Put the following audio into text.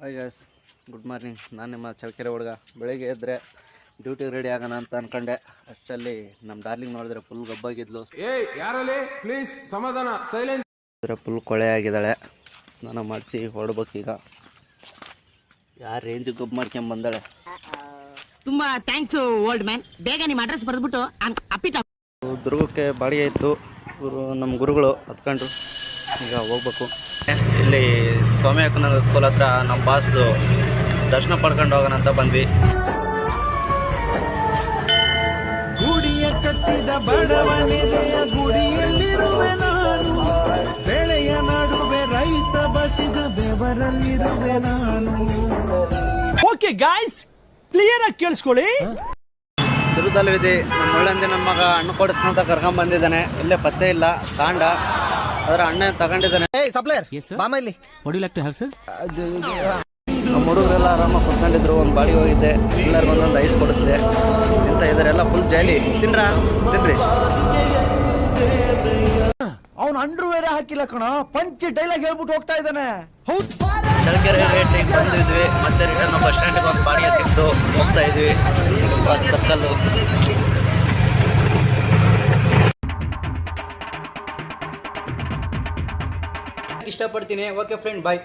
Hi guys, good morning. ನಾನು ನಿಮ್ಮ ಚಳ್ಳಕೆರೆ ಹುಡುಗ. ಬೆಳಿಗ್ಗೆ ಎದ್ದರೆ ಡ್ಯೂಟಿಗೆ ರೆಡಿ ಆಗೋಣ ಅಂತ ಅಂದ್ಕೊಂಡೆ. ಅಷ್ಟರಲ್ಲಿ ನಮ್ಮ ಡಾರ್ಲಿಂಗ್ ನೋಡಿದ್ರೆ ಫುಲ್ ಗಬ್ಬಾಗಿದ್ಲು. ಯಾರಲ್ಲಿ ಪ್ಲೀಸ್ ಸಮಾಧಾನ, ಸೈಲೆಂಟ್. ಫುಲ್ ಕೊಳೆ ಆಗಿದ್ದಾಳೆ. ನಾನು ಮಾಡಿಸಿ ಹೊರಡ್ಬೇಕೀಗ. ಯಾರು ರೇಂಜ್ ಗಬ್ಬು ಮಾಡ್ಕೊಂಬಂದಾಳೆ. ತುಂಬಾ ಥ್ಯಾಂಕ್ಸ್ ಓಲ್ಡ್ ಮ್ಯಾನ್. ಬೇಗ ನಿಮ್ಮ ಅಡ್ರೆಸ್ ಬರೆದ್ಬಿಟ್ಟು ಅಪ್ಪಿತ ದುರ್ಗಕ್ಕೆ ಬಾಡಿಗೆ ಇತ್ತು. ನಮ್ಮ ಗುರುಗಳು ಹತ್ಕೊಂಡ್ರು. ಈಗ ಹೋಗ್ಬೇಕು. ಇಲ್ಲಿ ಸೌಮ್ಯಕನಂದ ಸ್ಕೂಲ್ ಹತ್ರ ನಮ್ಮ ಬಾಸ್ದು ದರ್ಶನ ಪಡ್ಕೊಂಡು ಹೋಗೋಣ ಅಂತ ಬಂದ್ವಿ. ಗುಡಿಯ ಕಟ್ಟಿದ ಬಡವನೆದೆಯ ಗುಡಿಯಲ್ಲಿರುವೆ ನಾನು, ಬೆಳೆಯ ನಡುವೆ ರೈತ ಬಸಿದ ಬೆವರಲ್ಲಿರುವೆ ನಾನು. ಓಕೆ ಗಾಯ್ಸ್, ಕ್ಲಿಯರ್ ಆಗಿ ಕೇಳಿಸ್ಕೊಳ್ಳಿ. ದುರ್ಗದಲ್ಲಿದೆ ನಮ್ಮ ಒಳ್ಳೆಂದೆ ನನ್ನ ಮಗ ಹಣ್ಣು ಕೊಡಿಸ್ನಂತ ಕರ್ಕೊಂಡ್ ಬಂದಿದ್ದಾನೆ. ಇಲ್ಲೇ ಪತ್ತೆ ಇಲ್ಲ ಕಾಂಡ, ಅದರ ಅಣ್ಣ ತಗೊಂಡಿದ್ದಾನೆ. ನಮ್ಮ ಹುಡುಗರೆಲ್ಲ ಆರಾಮಾಗಿ ಕುತ್ಕೊಂಡಿದ್ರು. ಒಂದು ಬಾಡಿಗೆ ಹೋಗಿದ್ದೆ, ಎಲ್ಲರಿಗೂ ಒಂದೊಂದು ಐಸ್ ಕೊಡಿಸಿದೆ. ಇಂಥ ಇದರೆಲ್ಲ ಫುಲ್ ಜಾಲಿ. ತಿನ್ರಿ. ಅವನು ಅಂಡ್ರು ಬೇರೆ ಹಾಕಿಲ್ಲ ಕಣ, ಪಂಚ್ ಡೈಲಾಗ್ ಹೇಳ್ಬಿಟ್ಟು ಹೋಗ್ತಾ ಇದ್ದಾನೆ. ಚಳ್ಳಕೆರೆ ರೇಟಿಗೆ ಬಂದಿದ್ವಿ. ಮತ್ತೆ ರಿಟರ್ನ್ ಬಸ್ ಸ್ಟ್ಯಾಂಡಿಗೆ ಒಂದು ಬಾಡಿಗೆ ಸಿಕ್ತು, ಹೋಗ್ತಾ ಇದ್ವಿ. ಬಸ್ ಸರ್ಕಲ್ಲು ಇಷ್ಟಪಡ್ತೀನಿ. ಓಕೆ ಫ್ರೆಂಡ್, ಬಾಯ್.